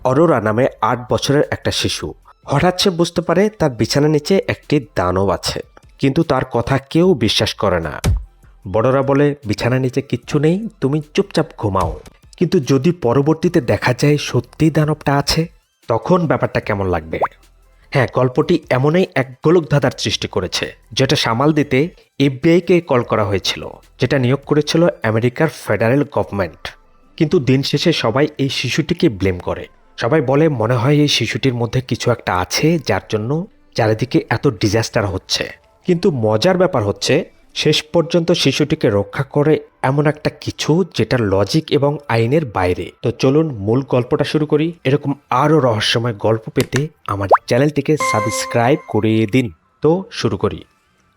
অরোরা নামে ৮ বছরের একটা শিশু। হঠাৎ সে বুঝতে পারে তার বিছানার নিচে একটি দানব আছে, কিন্তু তার কথা কেউ বিশ্বাস করে না। বড়রা বলে বিছানার নিচে কিচ্ছু নেই, তুমি চুপচাপ ঘুমাও। কিন্তু যদি পরবর্তীতে দেখা যায় সত্যিই দানবটা আছে, তখন ব্যাপারটা কেমন লাগবে? হ্যাঁ, গল্পটি এমনই এক গোলকধাঁধার সৃষ্টি করেছে, যেটা সামাল দিতে এফবিআইকে কল করা হয়েছিল, যেটা নিয়োগ করেছিল আমেরিকার ফেডারেল গভর্নমেন্ট। কিন্তু দিন শেষে সবাই এই শিশুটিকে ব্লেম করে। সবাই বলে মনে হয় এই শিশুটির মধ্যে কিছু একটা আছে, যার জন্য চারিদিকে এত ডিজাস্টার হচ্ছে। কিন্তু মজার ব্যাপার হচ্ছে, শেষ পর্যন্ত শিশুটিকে রক্ষা করে এমন একটা কিছু যেটা লজিক এবং আইনের বাইরে। তো চলুন মূল গল্পটা শুরু করি। এরকম আরও রহস্যময় গল্প পেতে আমার চ্যানেলটিকে সাবস্ক্রাইব করে দিন। তো শুরু করি।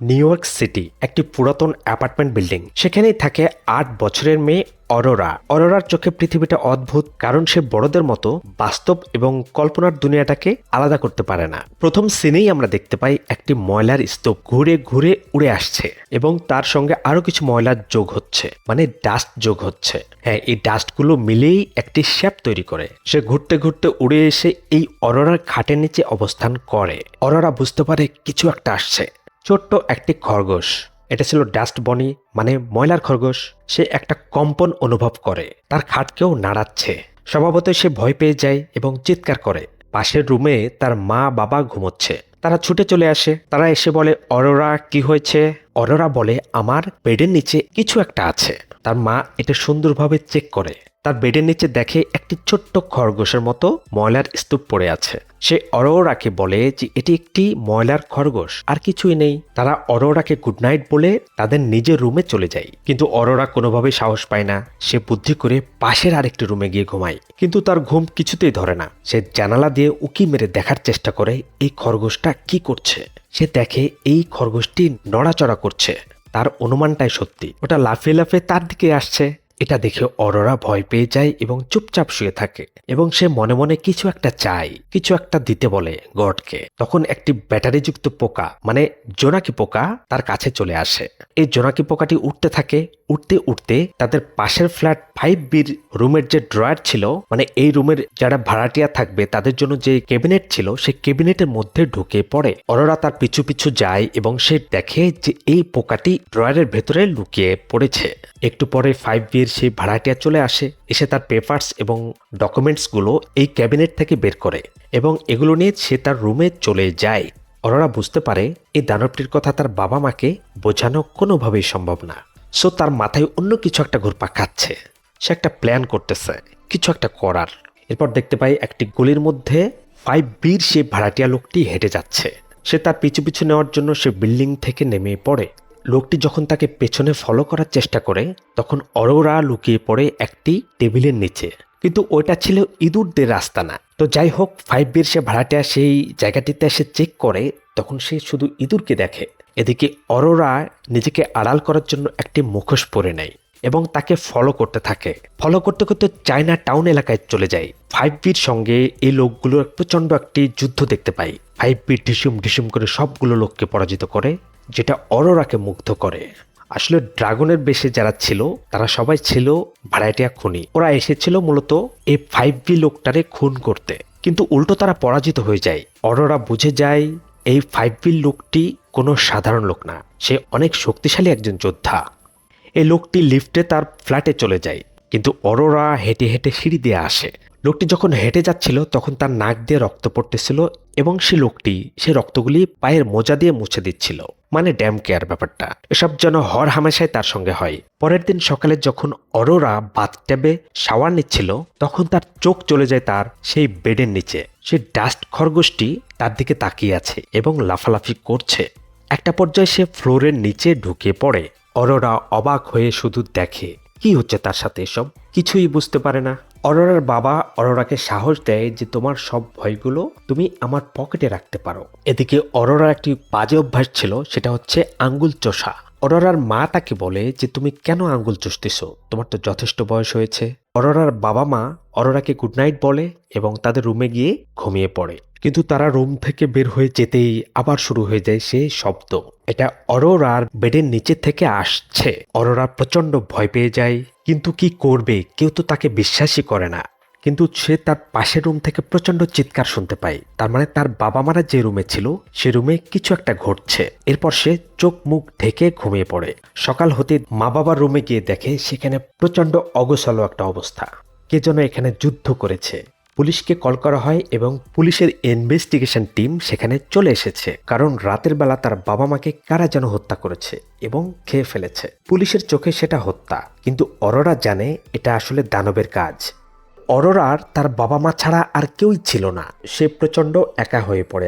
নিউ ইয়র্ক সিটি একটি পুরাতন অ্যাপার্টমেন্ট বিল্ডিং। সেখানেই থাকে ৮ বছরের মেয়ে অরোরা। অরোরার চোখে পৃথিবীটা অদ্ভুত, কারণ সে বড়দের মতো বাস্তব এবং কল্পনার দুনিয়াটাকে আলাদা করতে পারে না। প্রথম সিনেই আমরা দেখতে পাই একটি ময়লার স্তূপ ঘুরে ঘুরে উড়ে আসছে এবং তার সঙ্গে আরো কিছু ময়লার যোগ হচ্ছে, মানে ডাস্ট যোগ হচ্ছে। হ্যাঁ, এই ডাস্টগুলো মিলেই একটি শ্যাপ তৈরি করে। সে ঘুরতে ঘুরতে উড়ে এসে এই অরোরার খাটের নিচে অবস্থান করে। অরোরা বুঝতে পারে কিছু একটা আসছে। ছোট্ট একটি খরগোশ, এটা ছিল ডাস্ট বনি, মানে ময়লার খরগোশ। সে একটা কম্পন অনুভব করে, তার খাটকেও নাড়াচ্ছে। স্বভাবতই সে ভয় পেয়ে যায় এবং চিৎকার করে। পাশের রুমে তার মা বাবা ঘুমোচ্ছে। তারা ছুটে চলে আসে। তারা এসে বলে, অরোরা কি হয়েছে? অরোরা বলে, আমার বেডের নিচে কিছু একটা আছে। তার মা এটা সুন্দরভাবে চেক করে। তার বেডের নিচে দেখে একটি ছোট্ট খরগোশের মতো ময়লার স্তূপ পড়ে আছে। সে অরোরাকে বলে যে এটি একটি ময়লার খরগোশ, আর কিছুই নেই। তারা অরোরাকে গুড নাইট বলে তাদের নিজের রুমে চলে যায়। কিন্তু অরোরা কোনোভাবেই সাহস পায় না। সে বুদ্ধি করে পাশের আরেকটি রুমে গিয়ে ঘুমায়, কিন্তু তার ঘুম কিছুতেই ধরে না। সে জানালা দিয়ে উকি মেরে দেখার চেষ্টা করে এই খরগোশটা কি করছে। সে দেখে এই খরগোশটি নড়াচড়া করছে। তার অনুমানটাই সত্যি, ওটা লাফিয়ে লাফিয়ে তার দিকে আসছে। এটা দেখে অরোরা ভয় পেয়ে যায় এবং চুপচাপ শুয়ে থাকে, এবং সে মনে মনে কিছু একটা চায়, কিছু একটা দিতে বলে গডকে। তখন একটি ব্যাটারিযুক্ত পোকা, মানে জোনাকি পোকা, তার কাছে চলে আসে। এই জোনাকি পোকাটি উঠতে থাকে। উঠতে উঠতে তাদের পাশের ফ্ল্যাট 5B রুমের যে ড্রয়ার ছিল, মানে এই রুমের যারা ভাড়াটিয়া থাকবে তাদের জন্য যে ক্যাবিনেট ছিল, সেই ক্যাবিনেটের মধ্যে ঢুকে পড়ে। অরোরা তার পিছু পিছু যায় এবং সে দেখে যে এই পোকাটি ড্রয়ারের ভেতরে লুকিয়ে পড়েছে। একটু পরে 5B সেই ভাড়াটিয়া চলে আসে। এসে তার পেপারস এবং ডকুমেন্টসগুলো এই ক্যাবিনেট থেকে বের করে এবং এগুলো নিয়ে সে তার রুমে চলে যায়। অরোরা বুঝতে পারে এই দানবটির কথা তার বাবা মাকে বোঝানো কোনোভাবেই সম্ভব না। সো তার মাথায় অন্য কিছু একটা ঘুরপাক খাচ্ছে। সে একটা প্ল্যান করতেছে, কিছু একটা করার। এরপর দেখতে পাই একটি গলির মধ্যে 5B সেই ভাড়াটিয়া লোকটি হেঁটে যাচ্ছে। সে তার পিছু পিছু নেওয়ার জন্য সে বিল্ডিং থেকে নেমে পড়ে। লোকটি যখন তাকে পেছনে ফলো করার চেষ্টা করে, তখন অরোরা লুকিয়ে পড়ে একটি টেবিলের নিচে। কিন্তু ওইটা ছিল ইঁদুরদের রাস্তা না। তো যাই হোক, 5B সে ভাড়াটিয়া সেই জায়গাটিতে এসে চেক করে, তখন সে শুধু ইঁদুরকে দেখে। এদিকে অরোরা নিজেকে আড়াল করার জন্য একটি মুখোশ পরে নেয় এবং তাকে ফলো করতে থাকে। ফলো করতে করতে চায়না টাউন এলাকায় চলে যায়। 5B সঙ্গে এই লোকগুলোর প্রচণ্ড একটি যুদ্ধ দেখতে পাই। 5B ঢিসুম ঢিসুম করে সবগুলো লোককে পরাজিত করে, যেটা অরোরাকে মুগ্ধ করে। আসলে ড্রাগনের বেশে যারা ছিল তারা সবাই ছিল ভাড়াটিয়া খুনি। ওরা এসেছিল মূলত এই 5B লোকটারে খুন করতে, কিন্তু উল্টো তারা পরাজিত হয়ে যায়। অরোরা বুঝে যায় এই 5B লোকটি কোনো সাধারণ লোক না, সে অনেক শক্তিশালী একজন যোদ্ধা। এই লোকটি লিফটে তার ফ্ল্যাটে চলে যায়, কিন্তু অরোরা হেঁটে হেঁটে সিঁড়ি দিয়ে আসে। লোকটি যখন হেঁটে যাচ্ছিল তখন তার নাক দিয়ে রক্ত পড়তেছিল এবং সে লোকটি সে রক্তগুলি পায়ের মোজা দিয়ে মুছে দিচ্ছিল, মানে ড্যাম কেয়ার ব্যাপারটা। এসব যেন হর হামেশাই তার সঙ্গে হয়। পরের দিন সকালে যখন অরোরা বাথট্যাবে শাওয়ার নিচ্ছিল, তখন তার চোখ চলে যায় তার সেই বেডের নিচে। সে ডাস্ট খরগোশটি তার দিকে তাকিয়ে আছে এবং লাফালাফি করছে। একটা পর্যায়ে সে ফ্লোরের নিচে ঢুকে পড়ে। অরোরা অবাক হয়ে শুধু দেখে কি হচ্ছে তার সাথে। এসব কিছুই বুঝতে পারে না। অরোরার বাবা অরোরাকে সাহস দেয় যে তোমার সব ভয়গুলো তুমি আমার পকেটে রাখতে পারো। এদিকে অরোরার একটি বাজে অভ্যাস ছিল, সেটা হচ্ছে আঙ্গুল চষা। অরোরার মা তাকে বলে যে তুমি কেন আঙ্গুল চষতেছো, তোমার তো যথেষ্ট বয়স হয়েছে। অরোরার বাবা মা অরোরাকে গুড নাইট বলে এবং তাদের রুমে গিয়ে ঘুমিয়ে পড়ে। কিন্তু তারা রুম থেকে বের হয়ে যেতেই আবার শুরু হয়ে যায় সেই শব্দ। এটা অরোরার বেডের নিচে থেকে আসছে। অরোরা প্রচন্ড ভয় পেয়ে যায়, কিন্তু কি করবে, কেউ তো তাকে বিশ্বাসই করে না। কিন্তু সে তার পাশের রুম থেকে প্রচন্ড চিৎকার শুনতে পায়। তার মানে তার বাবা মারা যে রুমে ছিল সে রুমে কিছু একটা ঘটছে। এরপর সে চোখ মুখ ঢেকে ঘুমিয়ে পড়ে। সকাল হতে মা বাবার রুমে গিয়ে দেখে সেখানে প্রচন্ড অগোছালো একটা অবস্থা। কে যেন এখানে যুদ্ধ করেছে। পুলিশকে কল করা হয় এবং পুলিশের ইনভেস্টিগেশন টিম সেখানে চলে এসেছে, কারণ রাতের বেলা তার বাবা মাকে কারা যেন হত্যা করেছে এবং খেয়ে ফেলেছে। পুলিশের চোখে সেটা হত্যা, কিন্তু অরোরা জানে এটা আসলে দানবের কাজ। অরোরার তার বাবা মা ছাড়া আর কেউই ছিল না। সে প্রচন্ড একা হয়ে পড়ে।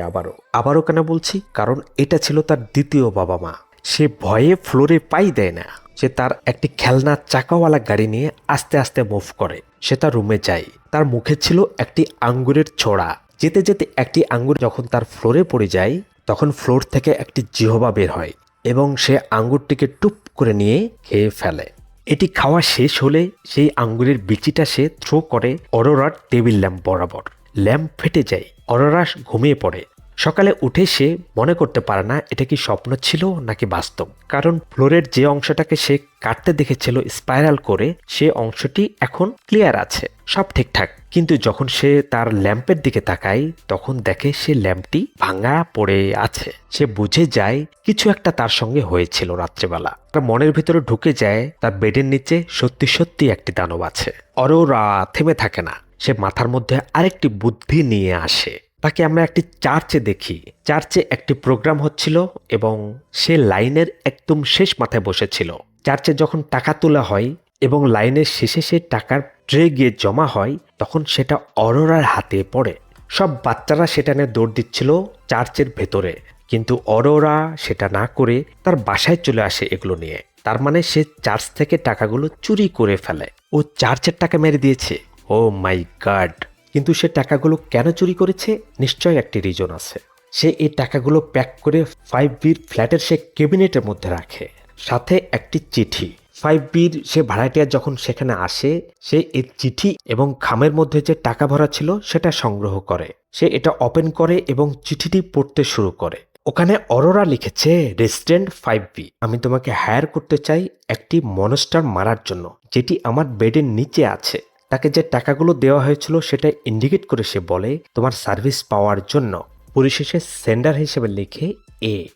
আবারও কেন বলছি, কারণ এটা ছিল তার দ্বিতীয় বাবা মা। সে ভয়ে ফ্লোরে পাই দেয় না। সে তার একটি খেলনা চাকাওয়ালা গাড়ি নিয়ে আস্তে আস্তে মুভ করে। সে তার রুমে যায়। তার মুখে ছিল একটি আঙ্গুরের ছোড়া। যেতে যেতে একটি আঙ্গুর যখন তার ফ্লোরে পড়ে যায়, তখন ফ্লোর থেকে একটি জিহবা বের হয় এবং সে আঙ্গুরটিকে টুপ করে নিয়ে খেয়ে ফেলে। এটি খাওয়া শেষ হলে সেই আঙ্গুরের বিচিটা সে থ্রো করে অরোরার টেবিল ল্যাম্প বরাবর। ল্যাম্প ফেটে যায়। অরোরা ঘুমিয়ে পড়ে। সকালে উঠে সে মনে করতে পারে না এটা কি স্বপ্ন ছিল নাকি বাস্তব, কারণ ফ্লোরের যে অংশটাকে সে কাটতে দেখেছিল স্পাইরাল করে, সে অংশটি এখন ক্লিয়ার আছে, সব ঠিকঠাক। কিন্তু যখন সে তার ল্যাম্পের দিকে তাকায় তখন দেখে সে ল্যাম্পটি ভাঙা পড়ে আছে। সে বুঝে যায় কিছু একটা তার সঙ্গে হয়েছিল রাত্রেবেলা। তার মনের ভিতরে ঢুকে যায় তার বেডের নিচে সত্যি সত্যি একটি দানব আছে। অরোরা থেমে থাকে না। সে মাথার মধ্যে আরেকটি বুদ্ধি নিয়ে আসে। তাকে আমরা একটি চার্চে দেখি। চার্চে একটি প্রোগ্রাম হচ্ছিল এবং সে লাইনের একদম শেষ মাথায় বসেছিল। চার্চে যখন টাকা তোলা হয় এবং লাইনের শেষে সে টাকার ট্রে গিয়ে জমা হয়, তখন সেটা অরোরার হাতে পড়ে। সব বাচ্চারা সেটা নিয়ে দৌড় দিচ্ছিল চার্চের ভেতরে, কিন্তু অরোরা সেটা না করে তার বাসায় চলে আসে এগুলো নিয়ে। তার মানে সে চার্চ থেকে টাকাগুলো চুরি করে ফেলে। ও চার্চের টাকা মেরে দিয়েছে। ও মাই গড! কিন্তু সে টাকাগুলো কেন চুরি করেছে? নিশ্চয় একটি রিজন আছে। সে এই টাকাগুলো প্যাক করে 5B'র ফ্ল্যাটের সে ক্যাবিনেটের মধ্যে রাখে, সাথে একটি চিঠি। 5B'র সে ভাড়াটিয়া যখন সেখানে আসে, সে এই চিঠি এবং খামের মধ্যে যে টাকা ভরা ছিল সেটা সংগ্রহ করে। সে এটা ওপেন করে এবং চিঠিটি পড়তে শুরু করে। ওখানে অরোরা লিখেছে, রেসিডেন্ট 5B, আমি তোমাকে হায়ার করতে চাই একটি মনস্টার মারার জন্য, যেটি আমার বেডের নিচে আছে। তাকে যে টাকাগুলো দেওয়া হয়েছিল সেটা ইন্ডিকেট করে সে বলে তোমার সার্ভিস পাওয়ার জন্য। পরিশেষে সেন্ডার হিসেবে লিখে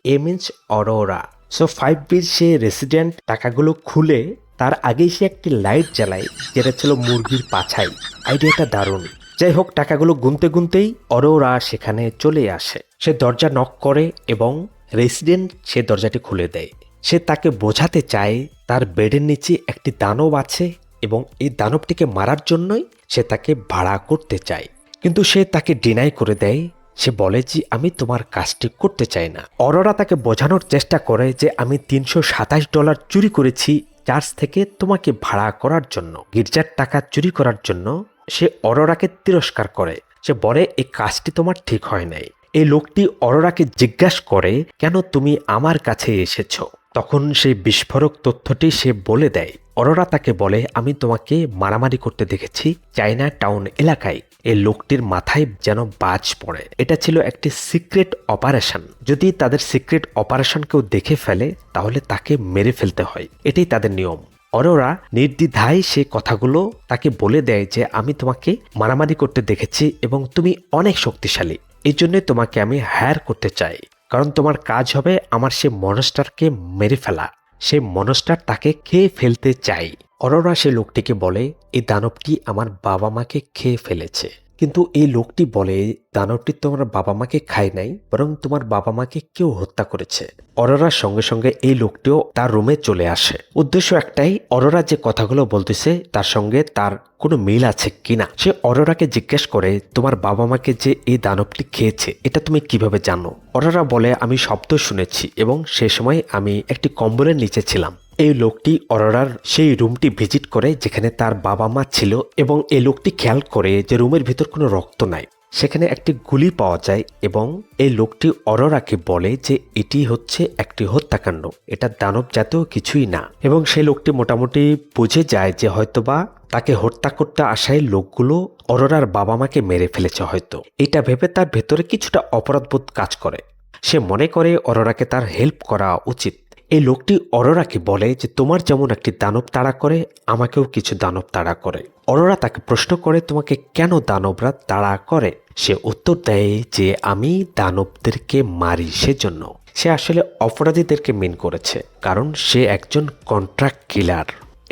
a means Arora. So 5B'র say resident টাকাগুলো খুলে তার আগেই সে একটি লাইট জ্বালায়, যেটা ছিল মুরগির পাছাই। আইডিয়াটা দারুণ। যাই হোক, টাকাগুলো গুনতে গুনতেই অরোরা সেখানে চলে আসে। সে দরজা নক করে এবং রেসিডেন্ট সে দরজাটি খুলে দেয়। সে তাকে বোঝাতে চায় তার বেডের নিচে একটি দানব আছে এবং এই দানবটিকে মারার জন্যই সে তাকে ভাড়া করতে চায়। কিন্তু সে তাকে ডিনাই করে দেয়। সে বলে যে আমি তোমার কাজটি করতে চাই না। অরোরা তাকে বোঝানোর চেষ্টা করে যে আমি $327 চুরি করেছি চার্চ থেকে তোমাকে ভাড়া করার জন্য, গির্জার টাকা চুরি করার জন্য। সে অরোরাকে তিরস্কার করে। সে বলে এই কাজটি তোমার ঠিক হয় নাই। এই লোকটি অরোরাকে জিজ্ঞাসা করে কেন তুমি আমার কাছে এসেছো। তখন সেই বিস্ফোরক তথ্যটি সে বলে দেয়। অরোরা তাকে বলে আমি তোমাকে মারামারি করতে দেখেছি চাইনা টাউন এলাকায়। এই লোকটির মাথায় যেন বাজ পড়ে। এটা ছিল একটি সিক্রেট অপারেশন। যদি তাদের সিক্রেট অপারেশন কেউ দেখে ফেলে তাহলে তাকে মেরে ফেলতে হয়, এটাই তাদের নিয়ম। অরোরা নির্দ্বিধায় সে কথাগুলো তাকে বলে দেয় যে আমি তোমাকে মারামারি করতে দেখেছি এবং তুমি অনেক শক্তিশালী, এই জন্য তোমাকে আমি হায়ার করতে চাই, কারণ তোমার কাজ হবে আমার সে মনস্টারকে মেরে ফেলা। সে মনস্টার তাকে খেয়ে ফেলতে চাই। অরোরা সে লোকটিকে বলে এই দানবটি আমার বাবা মাকে খেয়ে ফেলেছে। কিন্তু এই লোকটি বলে দানবটি তোমার বাবা মাকে খায় নাই, বরং তোমার বাবা মাকে কেউ হত্যা করেছে। অরোরার সঙ্গে সঙ্গে এই লোকটিও তার রুমে চলে আসে। উদ্দেশ্য একটাই, অরোরা যে কথাগুলো বলতেছে তার সঙ্গে তার কোনো মিল আছে কিনা। সে অরোরাকে জিজ্ঞেস করে তোমার বাবা মাকে যে এই দানবটি খেয়েছে এটা তুমি কিভাবে জানো। অরোরা বলে আমি শব্দ শুনেছি এবং সে সময় আমি একটি কম্বলের নিচে ছিলাম। এই লোকটি অরোরার সেই রুমটি ভিজিট করে যেখানে তার বাবা মা ছিল এবং এই লোকটি খেয়াল করে যে রুমের ভিতর কোনো রক্ত নাই। সেখানে একটি গুলি পাওয়া যায় এবং এই লোকটি অরোরাকে বলে যে এটি হচ্ছে একটি হত্যাকাণ্ড, এটা দানব জাতীয় কিছুই না। এবং সেই লোকটি মোটামুটি বুঝে যায় যে হয়তোবা তাকে হত্যা করতে আসায় লোকগুলো অরোরার বাবা মাকে মেরে ফেলেছে হয়তো। এটা ভেবে তার ভেতরে কিছুটা অপরাধবোধ কাজ করে। সে মনে করে অরোরাকে তার হেল্প করা উচিত। এই লোকটি অরোরাকে বলে যে তোমার যেমন একটি দানব তাড়া করে আমাকেও কিছু দানব তাড়া করে। অরোরা তাকে প্রশ্ন করে তোমাকে কেন দানবরা তাড়া করে। সে উত্তর দেয় যে আমি দানবদেরকে মারি সেজন্য। সে আসলে অপরাধীদেরকে মিন করেছে, কারণ সে একজন কন্ট্রাক্ট কিলার।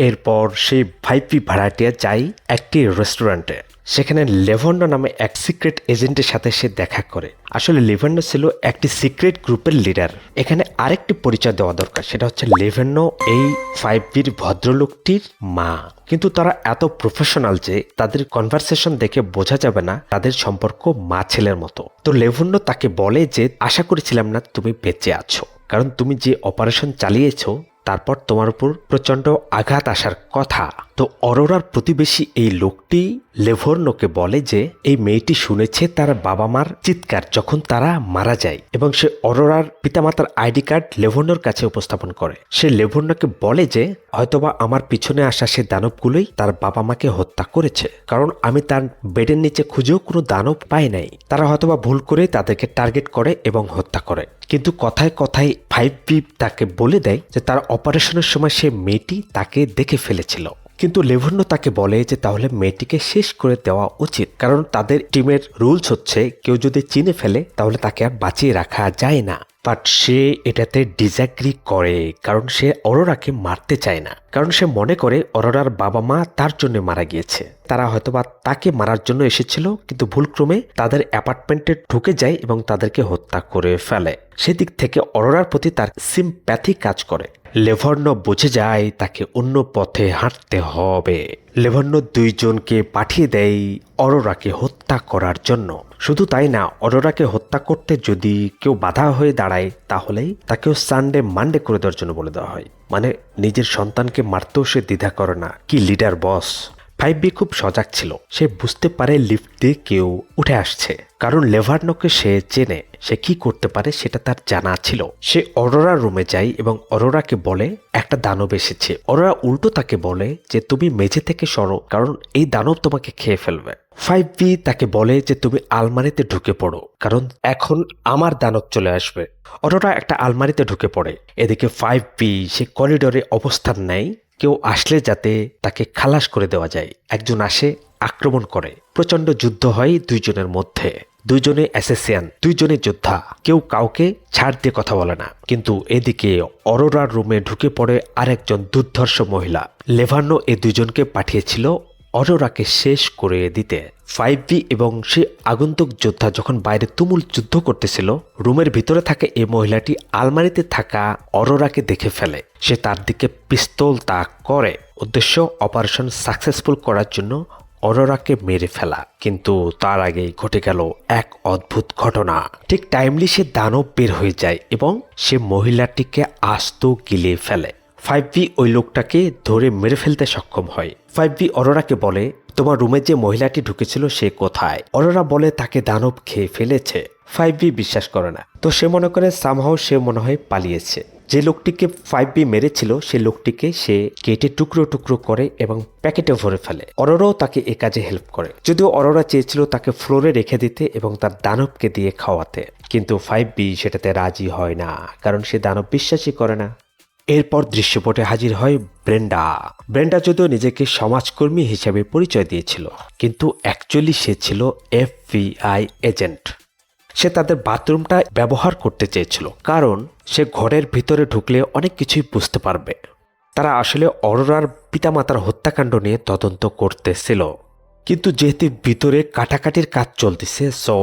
এরপর সে 5V ভাড়াটিয়া যায় একটি রেস্টুরেন্টে। সেখানে লেভান্ডো নামে এক সিক্রেট এজেন্টের সাথে সে দেখা করে। আসলে লেভান্ডো ছিল একটি সিক্রেট গ্রুপের লিডার। এখানে আরেকটি পরিচয় দেওয়া দরকার, সেটা হচ্ছে লেভান্ডো এই 5Vর ভদ্রলোকটির মা। কিন্তু তারা এত প্রফেশনাল যে তাদের কনভারসেশন দেখে বোঝা যাবে না তাদের সম্পর্ক মা ছেলের মতো। তো লেভান্ডো তাকে বলে যে আশা করেছিলাম না তুমি বেঁচে আছো, কারণ তুমি যে অপারেশন চালিয়েছো তারপর তোমার উপর প্রচন্ড আঘাত আসার কথা। তো অরোরার প্রতিবেশী এই লোকটি লেভান্ডোকে বলে যে এই মেয়েটি শুনেছে তার বাবা মার চিৎকার যখন তারা মারা যায়, এবং সে অরোরার পিতামাতার আইডি কার্ড লেভান্ডোর কাছে উপস্থাপন করে। সে লেভান্ডোকে বলে যে হয়তোবা আমার পিছনে আসা সে দানবগুলোই তার বাবা মাকে হত্যা করেছে, কারণ আমি তার বেডের নিচে খুঁজেও কোনো দানব পাই নাই। তারা হয়তোবা ভুল করে তাদেরকে টার্গেট করে এবং হত্যা করে। কিন্তু কথায় কথায় 5V তাকে বলে দেয় যে তার অপারেশনের সময় সে মেয়েটি তাকে দেখে ফেলেছিল। কিন্তু লেভান্ডো তাকে বলে যে তাহলে মেয়েটিকে শেষ করে দেওয়া উচিত, কারণ তাদের টিমের রুলস হচ্ছে কেউ যদি চিনে ফেলে তাহলে তাকে আর বাঁচিয়ে রাখা যায় না। বাট সে এটাতে ডিসঅ্যাগ্রি করে, কারণ সে অরোরাকে মারতে চায় না, কারণ সে মনে করে অরোরার বাবা মা তার জন্য মারা গিয়েছে। তারা হয়তোবা তাকে মারার জন্য এসেছিল, কিন্তু ভুলক্রমে তাদের অ্যাপার্টমেন্টে ঢুকে যায় এবং তাদেরকে হত্যা করে ফেলে। সেদিক থেকে অরোরার প্রতি তার সিম্প্যাথি কাজ করে। লেভান্ডো বুঝে যায় তাকে অন্য পথে হাঁটতে হবে। লেভান্ডো দুইজনকে পাঠিয়ে দেয় অরোরাকে হত্যা করার জন্য। শুধু তাই না, অরোরাকে হত্যা করতে যদি কেউ বাধা হয়ে দাঁড়ায় তাহলেই তাকেও সানডে মানডে করে দেওয়ার জন্য বলে দেওয়া হয়। মানে নিজের সন্তানকে মারতেও সে দ্বিধা করে না। কি লিডার বস! 5V খুব সজাগ ছিল। সে বুঝতে পারে লিফট দিয়ে কেউ উঠে আসছে, কারণ লেভান্ডোকে সে চেনে। সে কি করতে পারে সেটা তার জানা ছিল। সে অরোরার রুমে যায় এবং অরোরাকে বলে একটা দানব এসেছে। অরোরা উল্টো তাকে বলে যে তুমি মেঝে থেকে সরো, কারণ এই দানব তোমাকে খেয়ে ফেলবে। 5V তাকে বলে যে তুমি আলমারিতে ঢুকে পড়ো, কারণ এখন আমার দানব চলে আসবে। অরোরা একটা আলমারিতে ঢুকে পড়ে। এদিকে 5V সে করিডোরে অবস্থান নেয়, কেউ আসলে যাতে তাকে খালাস করে দেওয়া যায়। একজন আসে, আক্রমণ করে। প্রচন্ড যুদ্ধ হয় দুইজনের মধ্যে। দুইজনে অ্যাসেসিয়ান, দুইজনে যোদ্ধা, কেউ কাউকে ছাড় দিয়ে কথা বলে না। কিন্তু এদিকে অরোরার রুমে ঢুকে পড়ে আরেকজন দুর্ধর্ষ মহিলা। লেভান্ডো এই দুইজনকে পাঠিয়েছিল অরোরাকে শেষ করে দিতে। 5V এবং সে আগন্তুক যোদ্ধা যখন বাইরে তুমুল যুদ্ধ করতেছিল, রুমের ভিতরে থাকা এই মহিলাটি আলমারিতে থাকা অরোরাকে দেখে ফেলে। সে তার দিকে পিস্তল তাক করে। উদ্দেশ্য অপারেশন সাকসেসফুল করার জন্য অরোরাকে মেরে ফেলা। কিন্তু তার আগেই ঘটে গেল এক অদ্ভুত ঘটনা। ঠিক টাইমলি সে দানব বের হয়ে যায় এবং সে মহিলাটিকে আস্ত গিলে ফেলে। 5V ওই লোকটাকে ধরে মেরে ফেলতে সক্ষম হয়। 5V অরোরাকে বলে তোমার রুমে যে মহিলাটি ঢুকেছিল সে কোথায়? অরোরা বলে তাকে দানব খেয়ে ফেলেছে। 5V বিশ্বাস করে না। তো সে মনে করে সামহাও সে মনে হয় পালিয়েছে। যে লোকটিকে 5V মেরেছিল সে লোকটিকে সে কেটে টুকরো টুকরো করে এবং প্যাকেটে ভরে ফেলে। অরোরাও তাকে এ কাজে হেল্প করে, যদিও অরোরা চেয়েছিল তাকে ফ্লোরে রেখে দিতে এবং তার দানবকে দিয়ে খাওয়াতে, কিন্তু 5V সেটাতে রাজি হয় না, কারণ সে দানব বিশ্বাসই করে না। এরপর দৃশ্যপটে হাজির হয় ব্রেন্ডা। ব্রেন্ডা যদিও নিজেকে সমাজকর্মী হিসেবে পরিচয় দিয়েছিল, কিন্তু অ্যাকচুয়ালি সে ছিল FBI এজেন্ট। সে তাদের বাথরুমটা ব্যবহার করতে চেয়েছিল, কারণ সে ঘরের ভিতরে ঢুকলে অনেক কিছুই বুঝতে পারবে। তারা আসলে অরোরার পিতামাতার হত্যাকাণ্ড নিয়ে তদন্ত করতেছিল, কিন্তু যেহেতু ভিতরে কাটাকাটির কাজ চলতেছে, সো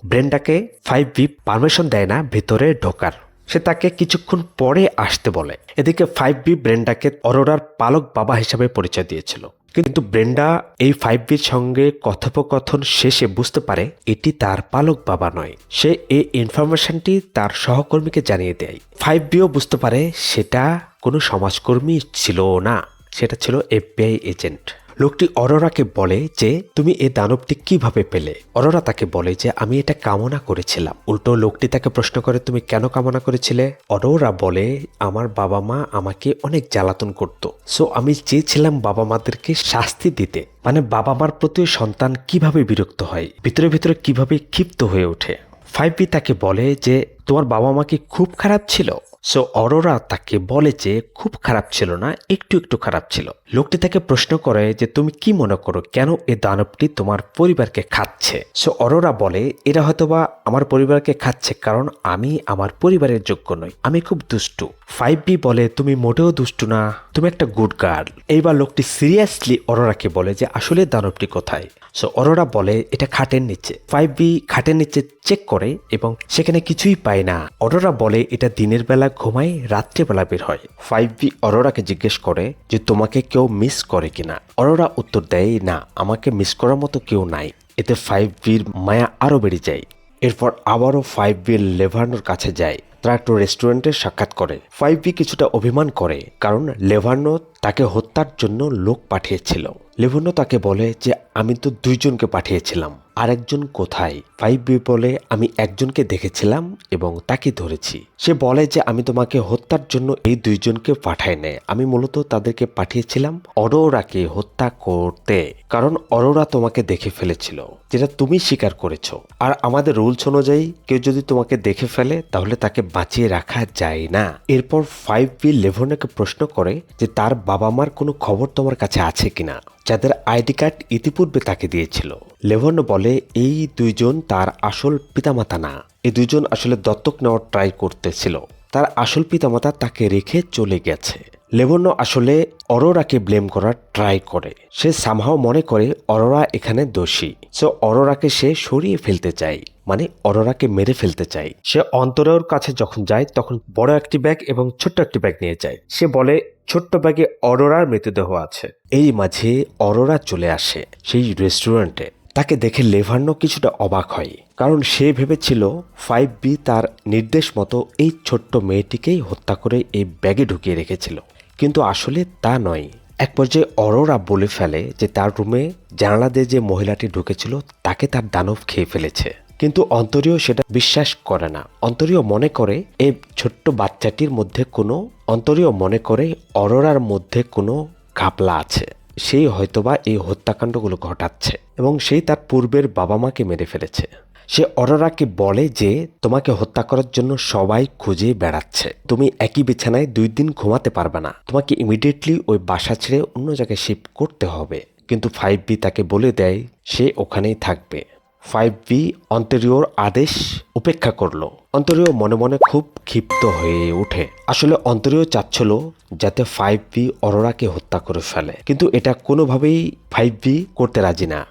ব্রেন্ডাকে 5V পারমিশন দেয় না ভিতরে ঢোকার। সে তাকে কিছুক্ষণ পরে আসতে বলে। এদিকে 5V ব্রেন্ডাকে অরোরার পালক বাবা হিসাবে পরিচয় দিয়েছিল, কিন্তু ব্রেন্ডা এই 5Vর সঙ্গে কথোপকথন শেষে বুঝতে পারে এটি তার পালক বাবা নয়। সে এই ইনফরমেশনটি তার সহকর্মীকে জানিয়ে দেয়। 5Vও বুঝতে পারে সেটা কোনো সমাজকর্মী ছিল না, সেটা ছিল FBI এজেন্ট। লোকটি অরোরাকে বলে যে তুমি এই দানবটি কিভাবে পেলে? অরোরা তাকে বলে যে আমি এটা কামনা করেছিলাম। উল্টো লোকটি তাকে প্রশ্ন করে তুমি কেন কামনা করেছিলে? অরোরা বলে আমার বাবা মা আমাকে অনেক জ্বালাতন করত, সো আমি চেয়েছিলাম বাবা মাদেরকে শাস্তি দিতে। মানে বাবা মার প্রতি সন্তান কিভাবে বিরক্ত হয়, ভিতরে ভিতরে কিভাবে ক্ষিপ্ত হয়ে ওঠে। 5V তাকে বলে যে তোমার বাবা মা কি খুব খারাপ ছিল? সো অরোরা তাকে বলে যে খুব খারাপ ছিল না, একটু একটু খারাপ ছিল। লোকটি তাকে প্রশ্ন করে যে তুমি কি মনে করো কেন এই দানবটি তোমার পরিবারকে খাচ্ছে? সো অরোরা বলে এরা হয়তোবা আমার পরিবারকে খাচ্ছে কারণ আমি আমার পরিবারের যোগ্য নই, আমি খুব দুষ্টু। 5B বলে তুমি মোটেও দুষ্টু না, তুমি একটা গুড গার্ল। এইবার লোকটি সিরিয়াসলি অরোরাকে বলে যে আসলে দানবটি কোথায়? সো অরোরা বলে এটা খাটের নিচে। 5B খাটের নিচে চেক করে এবং সেখানে কিছুই পায় না। অরোরা বলে এটা দিনের বেলা ঘুমায়, রাত্রেবেলা বের হয়। 5B অরোরাকে জিজ্ঞেস করে যে তোমাকে কেউ মিস করে কিনা? অরোরা উত্তর দেয় না, আমাকে মিস করার মতো কেউ নাই। এতে 5Bর মায়া আরো বেড়ে যায়। এরপর আবারও 5B লেভার্নোর কাছে যায়। তারা একটু রেস্টুরেন্টে সাক্ষাৎ করে। 5B কিছুটা অভিমান করে কারণ লেভার্নো তাকে হত্যার জন্য লোক পাঠিয়েছিল। লেভার্নো তাকে বলে যে আমি তো 2 জনকে পাঠিয়েছিলাম, আরেকজন কোথায়? 5B বলে আমি একজনকে দেখেছিলাম এবং তাকে ধরেছি। সে বলে যে আমি তোমাকে হত্যার জন্য এই 2 জনকে পাঠাই নাই, আমি মূলত তাদেরকে পাঠিয়েছিলাম অরোরাকে হত্যা করতে, কারণ অরোরা তোমাকে দেখে ফেলেছিল, যেটা তুমি স্বীকার করেছো। আর আমাদের রুলস অনুযায়ী কেউ যদি তোমাকে দেখে ফেলে তাহলে তাকে বাঁচিয়ে রাখা যায় না। এরপর 5B লেভার্নোকে প্রশ্ন করে যে তার বাবা মার কোনো খবর তোমার কাছে আছে কিনা, যাদের আইডি কার্ড ইতিপূর্বে তাকে দিয়েছিল। লেভার্নো বলে এই 2 জন তার আসল পিতামাতা না, এই 2 জন আসলে দত্তক নেওয়ার ট্রাই করতেছিল, তার আসল পিতামাতা তাকে রেখে চলে গেছে। লেভার্নো আসলে অরোরাকে ব্লেম করার ট্রাই করে। সে সামহাও মনে করে অরোরা এখানে দোষী। সো অরোরাকে সে সরিয়ে ফেলতে চায়, মানে অরোরাকে মেরে ফেলতে চায়। সে অন্তরের কাছে যখন যায় তখন বড় একটি ব্যাগ এবং ছোট্ট একটি ব্যাগ নিয়ে যায়। সে বলে ছোট্ট ব্যাগে অরোরার মৃতদেহ আছে। এই মাঝে অরোরা চলে আসে সেই রেস্টুরেন্টে। তাকে দেখে লেভার্নো কিছুটা অবাক হয়, কারণ সে ভেবেছিল 5B তার নির্দেশ মতো এই ছোট্ট মেয়েটিকেই হত্যা করে এই ব্যাগে ঢুকিয়ে রেখেছিল, কিন্তু আসলে তা নয়। এক পর্যায়ে অরোরা বলে ফেলে যে তার রুমে জানালা দিয়ে যে মহিলাটি ঢুকেছিল তাকে তার দানব খেয়ে ফেলেছে, কিন্তু অন্তরীয় সেটা বিশ্বাস করে না। অন্তরীয় মনে করে এই ছোট্ট বাচ্চাটির মধ্যে অন্তরীয় মনে করে অরোরার মধ্যে কোনো ঘাপলা আছে, সেই হয়তোবা এই হত্যাকাণ্ডগুলো ঘটাচ্ছে এবং সেই তার পূর্বের বাবা মাকে মেরে ফেলেছে। সে অরোরাকে বলে যে তোমাকে হত্যা করার জন্য সবাই খুঁজে বেড়াচ্ছে, তুমি একই বিছানায় 2 দিন ঘুমাতে পারবে না, তোমাকে ইমিডিয়েটলি ওই বাসা ছেড়ে অন্য জায়গায় শিফট করতে হবে। কিন্তু 5B তাকে বলে দেয় সে ওখানেই থাকবে। 5B অন্তরীয়র আদেশ উপেক্ষা করলো। অন্তরীয় মনে মনে খুব ক্ষিপ্ত হয়ে ওঠে। আসলে অন্তরীয় চাচ্ছিল যাতে 5B অরোরাকে হত্যা করে ফেলে, কিন্তু এটা কোনোভাবেই 5B করতে রাজি না।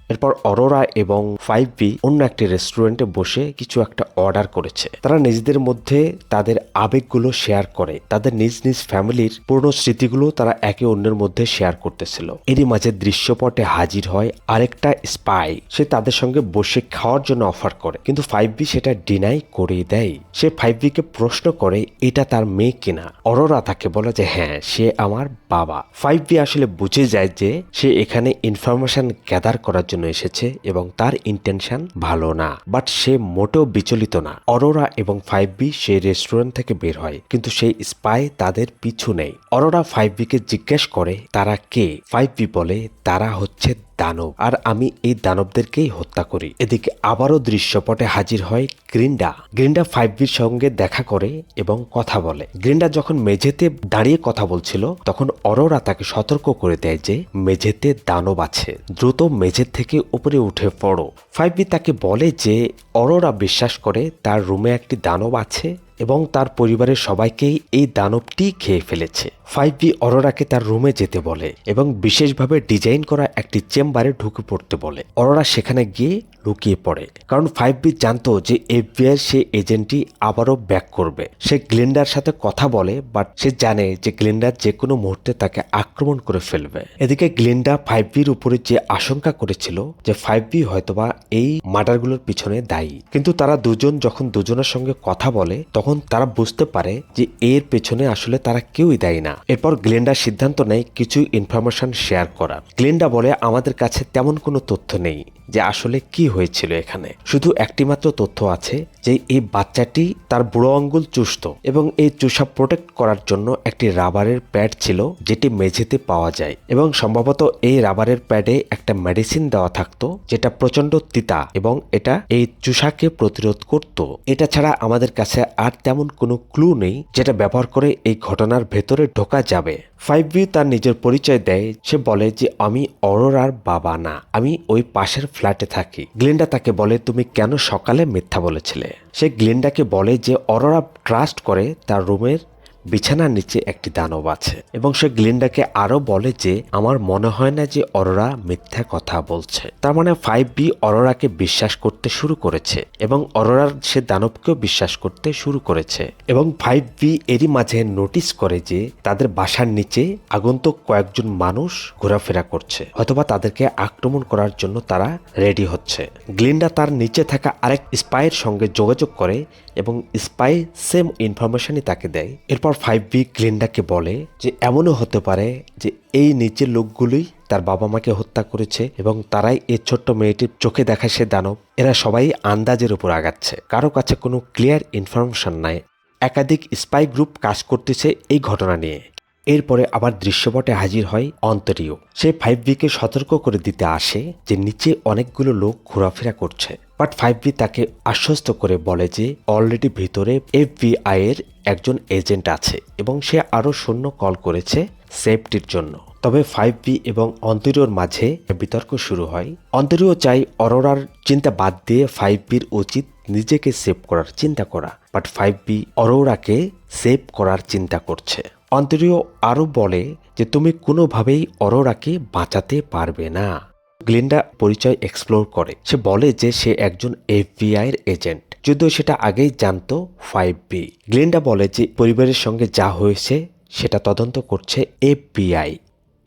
এরপর অরোরা এবং 5B অন্য একটি রেস্টুরেন্টে বসে কিছু একটা অর্ডার করেছে। তারা নিজেদের মধ্যে তাদের আবেগগুলো শেয়ার করে, তাদের নিজ নিজ ফ্যামিলির পুরনো স্মৃতিগুলো তারা একে অন্যের মধ্যে শেয়ার করতেছিল। এরই মাঝে দৃশ্যপটে হাজির হয় আরেকটা স্পাই। সে তাদের সঙ্গে বসে খাওয়ার জন্য অফার করে, কিন্তু 5B সেটা ডিনাই করে দেয়। সে 5B কে প্রশ্ন করে এটা তার মেয়ে কিনা। অরোরা তাকে বলে যে হ্যাঁ, সে আমার বাবা। 5B আসলে বুঝে যায় যে সে এখানে ইনফরমেশন গ্যাদার করার জন্য এসেছে এবং তার ইন্টেনশন ভালো না, বাট সে মোটেও বিচলিত না। অরোরা এবং 5B সেই রেস্টুরেন্ট থেকে বের হয়, কিন্তু সেই স্পাই তাদের পিছু নেই। অরোরা 5B কে জিজ্ঞেস করে তারা কে। 5B বলে তারা হচ্ছে দানব, আর আমি এই দানবদেরকেই হত্যা করি। এদিকে আবারও দৃশ্যপটে হাজির হয় গ্রিন্ডা। গ্রিন্ডা 5Bর সঙ্গে দেখা করে এবং কথা বলে। গ্রিন্ডা যখন মেঝেতে দাঁড়িয়ে কথা বলছিল তখন অরোরা তাকে সতর্ক করে দেয় যে মেঝেতে দানব আছে, দ্রুত মেঝে থেকে উপরে উঠে পড়ো। 5B তাকে বলে যে অরোরা বিশ্বাস করে তার রুমে একটি দানব আছে এবং তার পরিবারের সবাইকেই এই দানবটি খেয়ে ফেলেছে। 5B অরোরাকে তার রুমে যেতে বলে এবং বিশেষভাবে ডিজাইন করা একটি চেম্বারে ঢুকে পড়তে বলে। অরোরা সেখানে গিয়ে লুকিয়ে পড়ে, কারণ 5B জানতো যে FBI সে এজেন্টটি আবারও ব্যাক করবে। সে গ্লিন্ডার সাথে কথা বলে, বাট সে জানে যে গ্লিন্ডার যে কোনো মুহূর্তে তাকে আক্রমণ করে ফেলবে। এদিকে গ্লিন্ডা 5Bর উপরে যে আশঙ্কা করেছিল যে 5B হয়তোবা এই মার্ডারগুলোর পিছনে দায়ী, কিন্তু তারা দুজন যখন দুজনের সঙ্গে কথা বলে তখন তারা বুঝতে পারে যে এর পেছনে আসলে তারা কেউই দায়ী না। না। এরপর গ্লেন্ডা সিদ্ধান্ত নেয় কিছু ইনফরমেশন শেয়ার করার। গ্লেন্ডা বলে, আমাদের কাছে তেমন কোনো তথ্য নেই যে আসলে কি হয়েছিল এখানে। শুধু একটি মাত্র তথ্য আছে যে এই বাচ্চাটি তার বুড়ো আঙ্গুল চুষত এবং এই চুষা প্রোটেক্ট করার জন্য একটি রাবারের প্যাড ছিল যেটি মেঝেতে পাওয়া যায় এবং সম্ভবত এই রাবারের প্যাডে একটা মেডিসিন দেওয়া থাকতো যেটা প্রচন্ড তিতা এবং এটা এই চুষাকে প্রতিরোধ করত। এটা ছাড়া আমাদের কাছে আর তেমন কোনো ক্লু নেই যেটা ব্যবহার করে এই ঘটনার ভেতরে ঢোকা যাবে। 5B তার নিজের পরিচয় দেয়। সে বলে যে আমি অরোরার বাবা না, আমি ওই পাশের ফ্ল্যাটে থাকি। গ্লেন্ডা তাকে বলে, তুমি কেন সকালে মিথ্যা বলেছিলে? সে গ্লেন্ডাকে বলে যে অরোরা ট্রাস্ট করে তার রুমের বিছানার নিচে একটি দানব আছে এবং সে গ্লেন্ডাকে আরো বলে যে আমার মনে হয় না যে অরোরা মিথ্যা কথা বলছে। তার মানে 5B অরোরাকে বিশ্বাস করতে শুরু করেছে এবং অরোরার সে দানবকেও বিশ্বাস করতে শুরু করেছে এবং 5B এরই মাঝে নোটিস করে যে তাদের বাসার নিচে আগন্তুক কয়েকজন মানুষ ঘোরাফেরা করছে, অথবা তাদেরকে আক্রমণ করার জন্য তারা রেডি হচ্ছে। গ্লেন্ডা তার নিচে থাকা আরেক স্পাইয়ের সঙ্গে যোগাযোগ করে এবং স্পাই সেম ইনফরমেশনই তাকে দেয়। এরপর 5B গ্লেন্ডাকে বলে যে এমনও হতে পারে যে এই নিচের লোকগুলোই তার বাবা মাকে হত্যা করেছে এবং তারাই এই ছোট্ট মেয়েটির চোখে দেখা সে দানব। এরা সবাই আন্দাজের উপর আগাচ্ছে, কারো কাছে কোনো ক্লিয়ার ইনফরমেশন নাই। একাধিক স্পাই গ্রুপ কাজ করতেছে এই ঘটনা নিয়ে। এরপরে আবার দৃশ্যপটে হাজির হয় অন্তরীয়। সে 5Bকে সতর্ক করে দিতে আসে যে নিচে অনেকগুলো লোক ঘোরাফেরা করছে, বাট 5B তাকে আশ্বস্ত করে বলে যে অলরেডি ভিতরে FBI এর একজন এজেন্ট আছে এবং সে আরো সৈন্য কল করেছে সেফটির জন্য। তবে 5B এবং অন্তরীয়র মাঝে বিতর্ক শুরু হয়। অন্তরীয় চাই অরোরার চিন্তা বাদ দিয়ে 5Bর উচিত নিজেকে সেভ করার চিন্তা করা, বাট 5B অরোরাকে সেভ করার চিন্তা করছে। অন্তরীয় আরো বলে যে তুমি কোনোভাবেই অরোরাকে বাঁচাতে পারবে না। গ্লেন্ডা পরিচয় এক্সপ্লোর করে। সে বলে যে সে একজন FBI এর এজেন্ট, যদিও সেটা আগেই জানতো 5B। গ্লেন্ডা বলে যে পরিবারের সঙ্গে যা হয়েছে সেটা তদন্ত করছে FBI।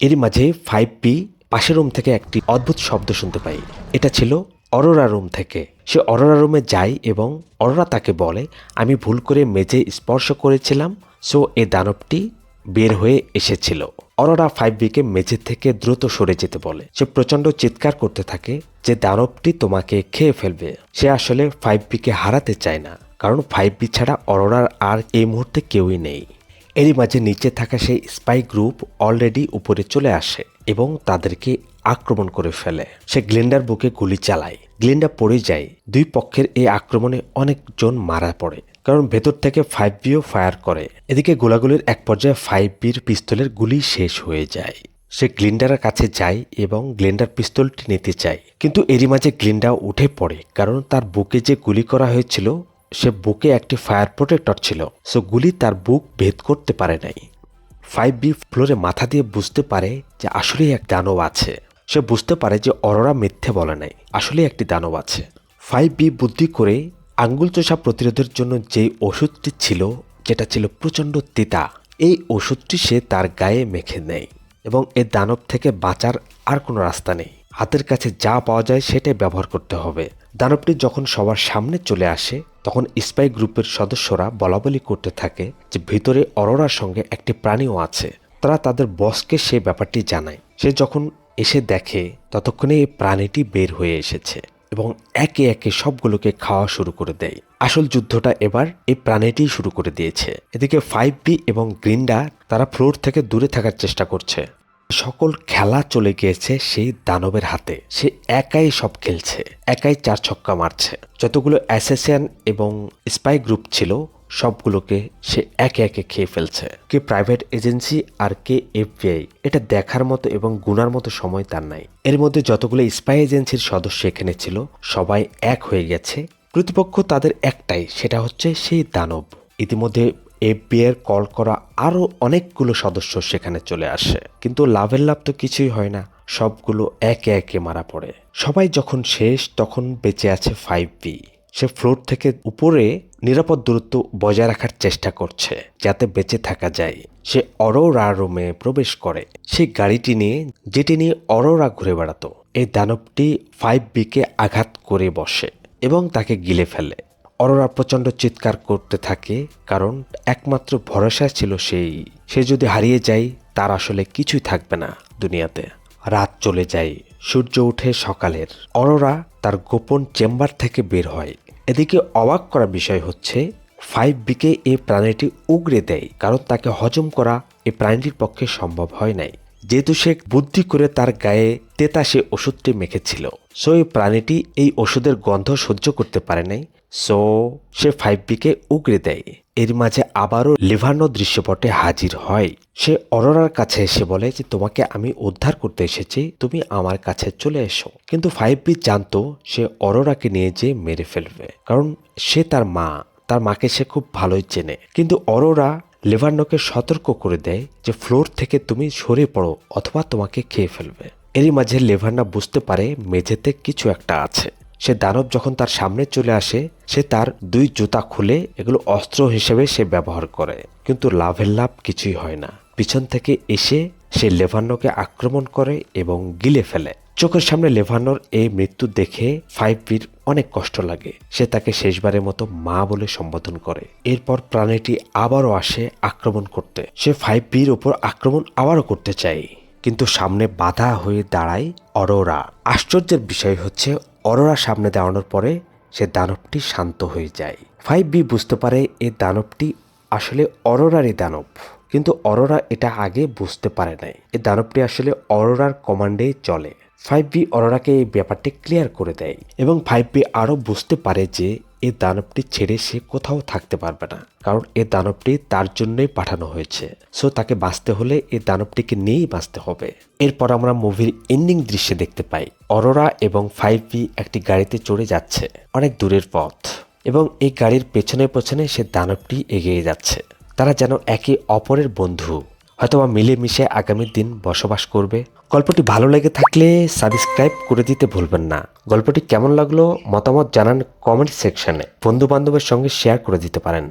এর মাঝে 5B পাশের রুম থেকে একটি অদ্ভুত শব্দ শুনতে পাই। এটা ছিল অরোরা রুম থেকে। সে অরোরা রুমে যায় এবং অরোরা তাকে বলে আমি ভুল করে মেঝে স্পর্শ করেছিলাম, সো এই দানবটি বের হয়ে এসেছিল। অরোরা 5Bকে মেঝে থেকে দ্রুত সরে যেতে বলে। সে প্রচন্ড চিৎকার করতে থাকে যে দানবটি তোমাকে খেয়ে ফেলবে। সে আসলে 5Bকে হারাতে চায় না, কারণ 5B ছাড়া অরোরার আর এই মুহূর্তে কেউই নেই। এরই মাঝে নিচে থাকা সেই স্পাই গ্রুপ অলরেডি উপরে চলে আসে এবং তাদেরকে আক্রমণ করে ফেলে। সে গ্লেন্ডার বুকে গুলি চালায়। গ্লেন্ডা পড়ে যায়। দুই পক্ষের এই আক্রমণে অনেকজন মারা পড়ে, কারণ ভেতর থেকে 5Bও ফায়ার করে। এদিকে গোলাগুলির এক পর্যায়ে 5Bর পিস্তলের গুলি শেষ হয়ে যায়। সে গ্লেন্ডারের কাছে যায় এবং গ্লেন্ডার পিস্তলটি নিতে চায়, কিন্তু এরই মাঝে গ্লেন্ডা উঠে পড়ে, কারণ তার বুকে যে গুলি করা হয়েছিল সে বুকে একটি ফায়ার প্রোটেক্টর ছিল, সো গুলি তার বুক ভেদ করতে পারে নাই। 5B ফ্লোরে মাথা দিয়ে বুঝতে পারে যে আসলেই এক দানব আছে। সে বুঝতে পারে যে অরোরা মিথ্যে বলে নাই, আসলেই একটি দানব আছে। 5B বুদ্ধি করে আঙ্গুল চোষা প্রতিরোধের জন্য যেই ওষুধটি ছিল, যেটা ছিল প্রচণ্ড তিতা, এই ওষুধটি সে তার গায়ে মেখে নেয় এবং এই দানব থেকে বাঁচার আর কোনো রাস্তা নেই। হাতের কাছে যা পাওয়া যায় সেটাই ব্যবহার করতে হবে। দানবটি যখন সবার সামনে চলে আসে তখন স্পাই গ্রুপের সদস্যরা বলাবলি করতে থাকে যে ভিতরে অরোরার সঙ্গে একটি প্রাণীও আছে। তারা তাদের বসকে সে ব্যাপারটি জানায়। সে যখন এসে দেখে ততক্ষণে এই প্রাণীটি বের হয়ে এসেছে এবং একে একে সবগুলোকে খাওয়া শুরু করে দেয়। আসল যুদ্ধটা এবার এই প্রাণীটি শুরু করে দিয়েছে। এদিকে 5B এবং গ্লিন্ডা তারা ফ্লোর থেকে দূরে থাকার চেষ্টা করছে। সকল খেলা চলে গিয়েছে সেই দানবের হাতে। সে একাই সব খেলছে, একাই 4 ছক্কা মারছে। যতগুলো অ্যাসেসিয়ান এবং স্পাই গ্রুপ ছিল সবগুলোকে সে একে একে খেয়ে ফেলছে। কে প্রাইভেট এজেন্সি আর কে FBI, এটা দেখার মতো এবং গুনার মতো সময় তার নাই। এর মধ্যে যতগুলো স্পাই এজেন্সির সদস্য এখানে ছিল সবাই এক হয়ে গেছে। প্রতিপক্ষ তাদের একটাই, সেটা হচ্ছে সেই দানব। ইতিমধ্যে FBI এর কল করা আরো অনেকগুলো সদস্য সেখানে চলে আসে, কিন্তু লাভের লাভ তো কিছুই হয় না। সবগুলো একে একে মারা পড়ে। সবাই যখন শেষ তখন বেঁচে আছে 5B। সে ফ্লোর থেকে উপরে নিরাপদ দূরত্ব বজায় রাখার চেষ্টা করছে যাতে বেঁচে থাকা যায়। সে অরোরা রুমে প্রবেশ করে সেই গাড়িটি নিয়ে, যেটি নিয়ে অরোরা ঘুরে বেড়াতো। এই দানবটি 5Bকে আঘাত করে বসে এবং তাকে গিলে ফেলে। অরোরা প্রচণ্ড চিৎকার করতে থাকে, কারণ একমাত্র ভরসা ছিল সে যদি হারিয়ে যায় তার আসলে কিছুই থাকবে না দুনিয়াতে। রাত চলে যায়, সূর্য ওঠে সকালের। অরোরা তার গোপন চেম্বার থেকে বের হয়। এদিকে অবাক করা বিষয় হচ্ছে 5বিকে এই প্রাণীটি উগরে দেয়, কারণ তাকে হজম করা এই প্রাণীটির পক্ষে সম্ভব হয় নাই, যেহেতু সে বুদ্ধি করে তার গায়ে তেতাসে ওষুধটি মেখেছিল। সো এই প্রাণীটি এই ওষুধের গন্ধ সহ্য করতে পারে নাই, সো সে 5বিকে উগরে দেয়। এর মাঝে আবারও লিভার্নো দৃশ্যপটে হাজির হয়। সে অরোরার কাছে এসে বলে যে তোমাকে আমি উদ্ধার করতে এসেছি, তুমি আমার কাছে চলে এসো। কিন্তু 5বি জানতো সে অরোরাকে নিয়ে যেয়ে মেরে ফেলবে, কারণ সে তার মাকে সে খুব ভালোই চেনে। কিন্তু অরোরা লিভার্নোকে সতর্ক করে দেয় যে ফ্লোর থেকে তুমি সরে পড়ো অথবা তোমাকে খেয়ে ফেলবে। এরই মাঝে লিভার্না বুঝতে পারে মেঝেতে কিছু একটা আছে। সে দানব যখন তার সামনে চলে আসে, সে তার 2 জুতা খুলে এগুলো অস্ত্র হিসেবে সে ব্যবহার করে, কিন্তু লাভের লাভ কিছুই হয় না। পিছন থেকে এসে সে লেভান্নোকে আক্রমণ করে এবং গিলে ফেলে। চোখের সামনে লেভানোর এই মৃত্যু দেখে 5বির অনেক কষ্ট লাগে। সে তাকে শেষবারের মতো মা বলে সম্বোধন করে। এরপর প্রাণীটি আবারও আসে আক্রমণ করতে। সে 5বির ওপর আক্রমণ আবারও করতে চায়, কিন্তু সামনে বাধা হয়ে দাঁড়ায় অরোরা। আশ্চর্যের বিষয় হচ্ছে অরোরা সামনে দাঁড়ানোর পরে সে দানবটি শান্ত হয়ে যায়। 5বি বুঝতে পারে এই দানবটি আসলে অরোরারই দানব, কিন্তু অরোরা এটা আগে বুঝতে পারে নাই। এই দানবটি আসলে অরোরার কমান্ডেই চলে। 5বি অরোরাকে এই ব্যাপারটি ক্লিয়ার করে দেয় এবং 5বি আরও বুঝতে পারে যে এই দানবটি ছেড়ে সে কোথাও থাকতে পারবে না, কারণ এই দানবটি তার জন্যই পাঠানো হয়েছে। সো তাকে বাঁচতে হলে এই দানবটিকে নিয়েই বাঁচতে হবে। এরপর আমরা মুভির এন্ডিং দৃশ্যে দেখতে পাই অরোরা এবং 5বি একটি গাড়িতে চড়ে যাচ্ছে অনেক দূরের পথ, এবং এই গাড়ির পেছনে পেছনে সে দানবটি এগিয়ে যাচ্ছে। তারা যেন একে অপরের বন্ধু, হয়তোবা মিলেমিশে আগামী দিন বসবাস করবে। গল্পটি ভালো লেগে থাকলে সাবস্ক্রাইব করে দিতে ভুলবেন না। গল্পটি কেমন লাগলো মতামত জানান কমেন্ট সেকশনে। বন্ধু বান্ধবের সঙ্গে শেয়ার করে দিতে পারেন।